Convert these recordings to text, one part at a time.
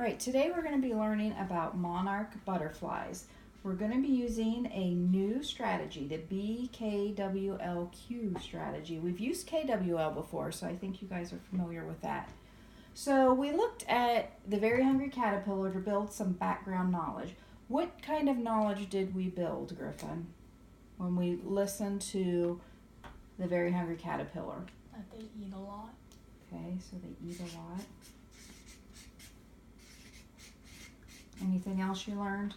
All right, today we're going to be learning about monarch butterflies. We're going to be using a new strategy, the BKWLQ strategy. We've used KWL before, so I think you guys are familiar with that. So we looked at the Very Hungry Caterpillar to build some background knowledge. What kind of knowledge did we build, Griffin, when we listened to the Very Hungry Caterpillar? That they eat a lot. Okay, so they eat a lot. Anything else you learned?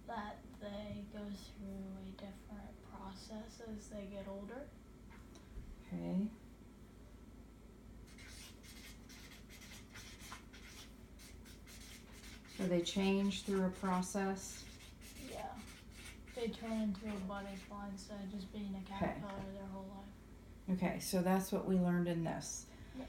That they go through a different process as they get older. Okay. So they change through a process. Yeah. They turn into a butterfly instead of just being a caterpillar their whole life. Okay, so that's what we learned in this. Yes.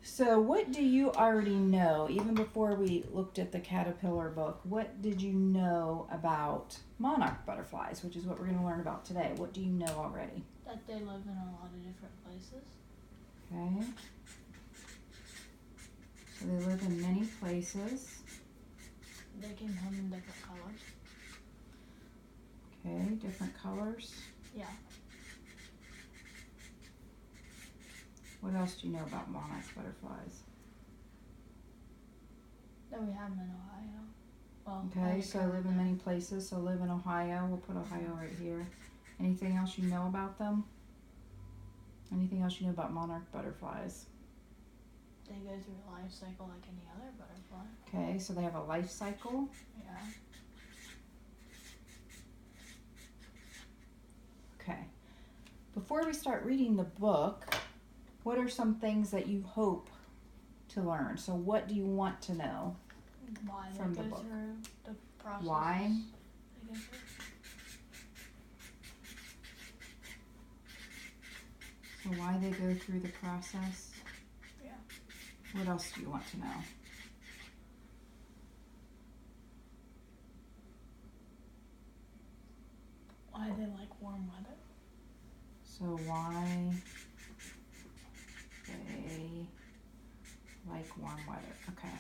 So what do you already know, even before we looked at the caterpillar book, what did you know about monarch butterflies, which is what we're going to learn about today? What do you know already? That they live in a lot of different places. Okay. So they live in many places. They can come in different colors. Okay, different colors. Yeah. What else do you know about monarch butterflies? That we have them in Ohio. Well, Okay, so live in many places. So live in Ohio. We'll put Ohio right here. Anything else you know about them? Anything else you know about monarch butterflies? They go through a life cycle like any other butterfly. Okay, so they have a life cycle. Yeah. Okay. Before we start reading the book, what are some things that you hope to learn? So what do you want to know? Why From they the go book. through the process. Why? They go through. So why they go through the process? Yeah. What else do you want to know? Why they like warm weather. So why they like warm weather. Okay.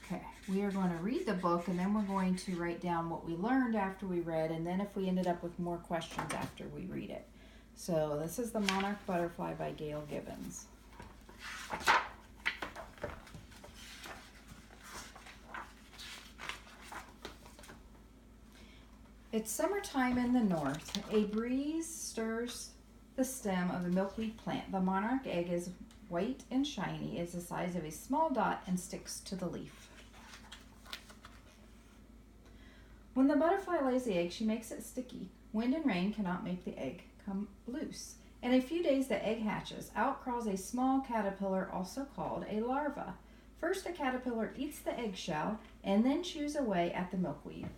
Okay, we are going to read the book and then we're going to write down what we learned after we read, and then if we ended up with more questions after we read it. So this is The Monarch Butterfly by Gail Gibbons. It's summertime in the north. A breeze stirs the stem of the milkweed plant. The monarch egg is white and shiny, is the size of a small dot, and sticks to the leaf. When the butterfly lays the egg, she makes it sticky. Wind and rain cannot make the egg come loose. In a few days, the egg hatches. Out crawls a small caterpillar, also called a larva. First, the caterpillar eats the eggshell and then chews away at the milkweed.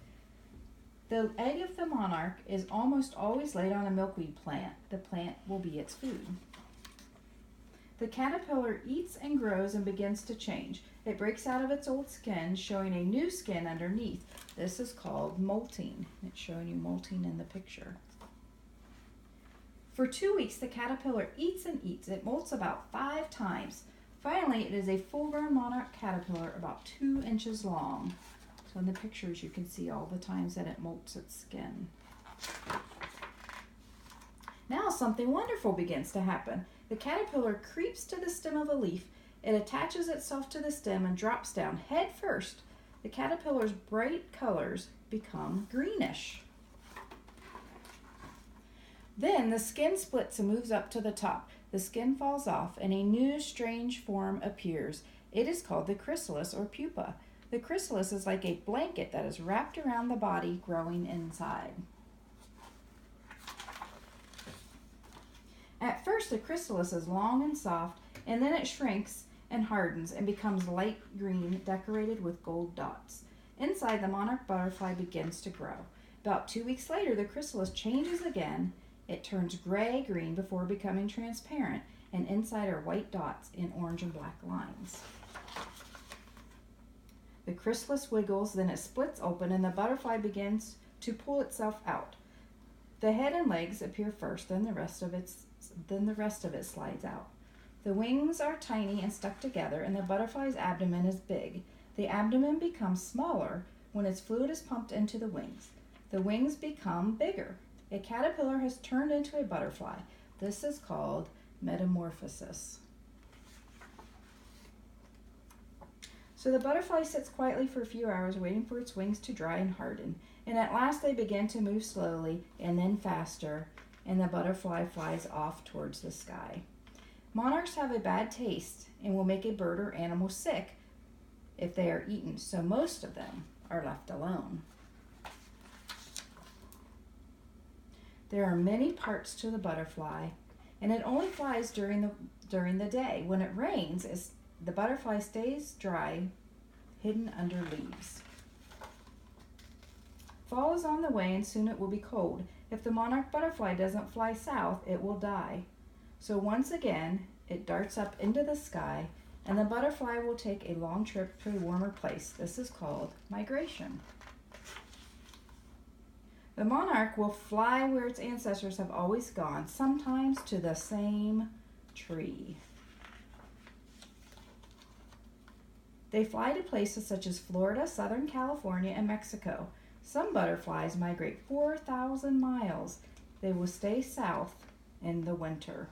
The egg of the monarch is almost always laid on a milkweed plant. The plant will be its food. The caterpillar eats and grows and begins to change. It breaks out of its old skin, showing a new skin underneath. This is called molting. It's showing you molting in the picture. For 2 weeks, the caterpillar eats and eats. It molts about 5 times. Finally, it is a full-grown monarch caterpillar about 2 inches long. So in the pictures, you can see all the times that it molts its skin. Now something wonderful begins to happen. The caterpillar creeps to the stem of a leaf. It attaches itself to the stem and drops down head first. The caterpillar's bright colors become greenish. Then the skin splits and moves up to the top. The skin falls off and a new strange form appears. It is called the chrysalis or pupa. The chrysalis is like a blanket that is wrapped around the body, growing inside. At first, the chrysalis is long and soft, and then it shrinks and hardens and becomes light green, decorated with gold dots. Inside, the monarch butterfly begins to grow. About 2 weeks later, the chrysalis changes again. It turns gray-green before becoming transparent, and inside are white dots in orange and black lines. The chrysalis wiggles, then it splits open, and the butterfly begins to pull itself out. The head and legs appear first, then the rest of it slides out. The wings are tiny and stuck together, and the butterfly's abdomen is big. The abdomen becomes smaller when its fluid is pumped into the wings. The wings become bigger. A caterpillar has turned into a butterfly. This is called metamorphosis. So the butterfly sits quietly for a few hours waiting for its wings to dry and harden. And at last they begin to move slowly and then faster, and the butterfly flies off towards the sky. Monarchs have a bad taste and will make a bird or animal sick if they are eaten, so most of them are left alone. There are many parts to the butterfly, and it only flies during the day. When it rains, the butterfly stays dry, hidden under leaves. Fall is on the way, and soon it will be cold. If the monarch butterfly doesn't fly south, it will die. So once again, it darts up into the sky, and the butterfly will take a long trip to a warmer place. This is called migration. The monarch will fly where its ancestors have always gone, sometimes to the same tree. They fly to places such as Florida, Southern California, and Mexico. Some butterflies migrate 4,000 miles. They will stay south in the winter.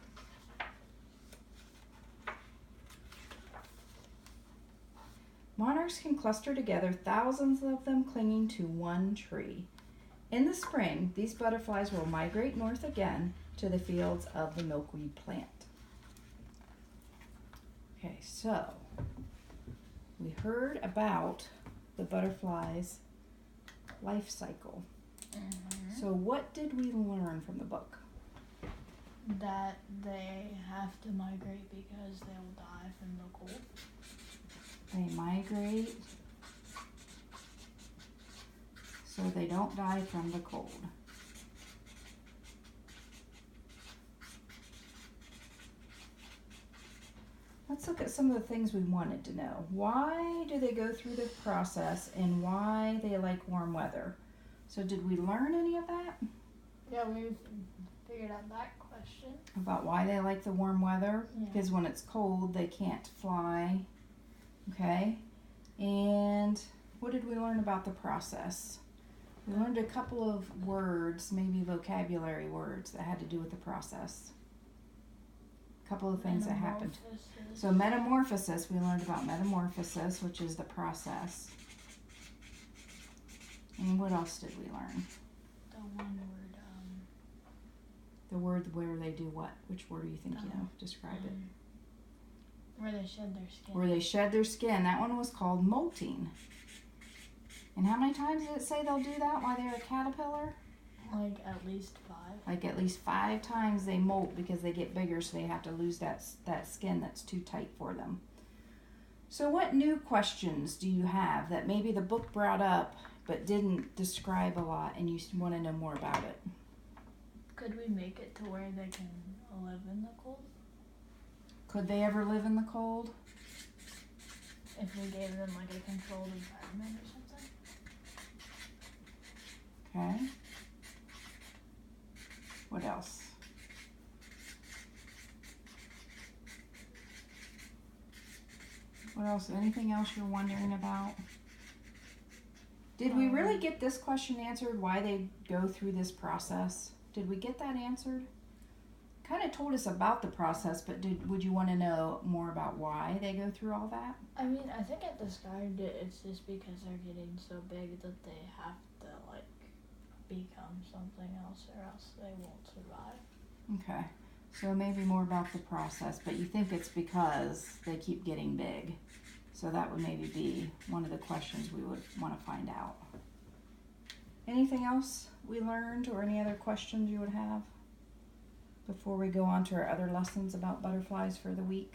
Monarchs can cluster together, thousands of them clinging to one tree. In the spring, these butterflies will migrate north again to the fields of the milkweed plant. Okay, so we heard about the butterfly's life cycle. Mm-hmm. So what did we learn from the book? That they have to migrate because they'll die from the cold. They migrate so they don't die from the cold. Let's look at some of the things we wanted to know. Why do they go through the process, and why they like warm weather? So did we learn any of that? Yeah, we figured out that question. About why they like the warm weather? Yeah. Because when it's cold, they can't fly. Okay. And what did we learn about the process? We learned a couple of words, maybe vocabulary words that had to do with the process. A couple of things that happened. So metamorphosis, we learned about metamorphosis, which is the process. And what else did we learn? The one word, The word where they do what? Which word do you think you know? Describe it. where they shed their skin. Where they shed their skin. That one was called molting. And how many times did it say they'll do that while they're a caterpillar? Like at least 5. Like at least 5 times they molt because they get bigger, so they have to lose that skin that's too tight for them. So what new questions do you have that maybe the book brought up but didn't describe a lot and you want to know more about it? Could we make it to where they can live in the cold? Could they ever live in the cold? If we gave them like a controlled environment or something? Okay. What else? What else? Anything else you're wondering about? Did we really get this question answered, why they go through this process? Did we get that answered? Kind of told us about the process, but would you want to know more about why they go through all that? I mean, I think it described it, it's just because they're getting so big that they have to, like, become something else or else they won't survive. Okay, so maybe more about the process, but you think it's because they keep getting big. So that would maybe be one of the questions we would want to find out. Anything else we learned or any other questions you would have before we go on to our other lessons about butterflies for the week?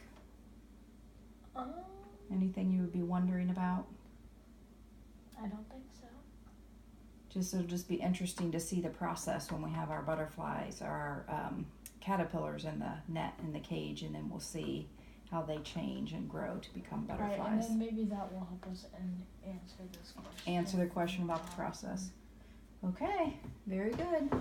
Anything you would be wondering about? I don't think so. It'll just be interesting to see the process when we have our butterflies or our caterpillars in the net, in the cage, and then we'll see how they change and grow to become butterflies. Right, and then maybe that will help us answer this question. Answer the question about the process. Okay, very good.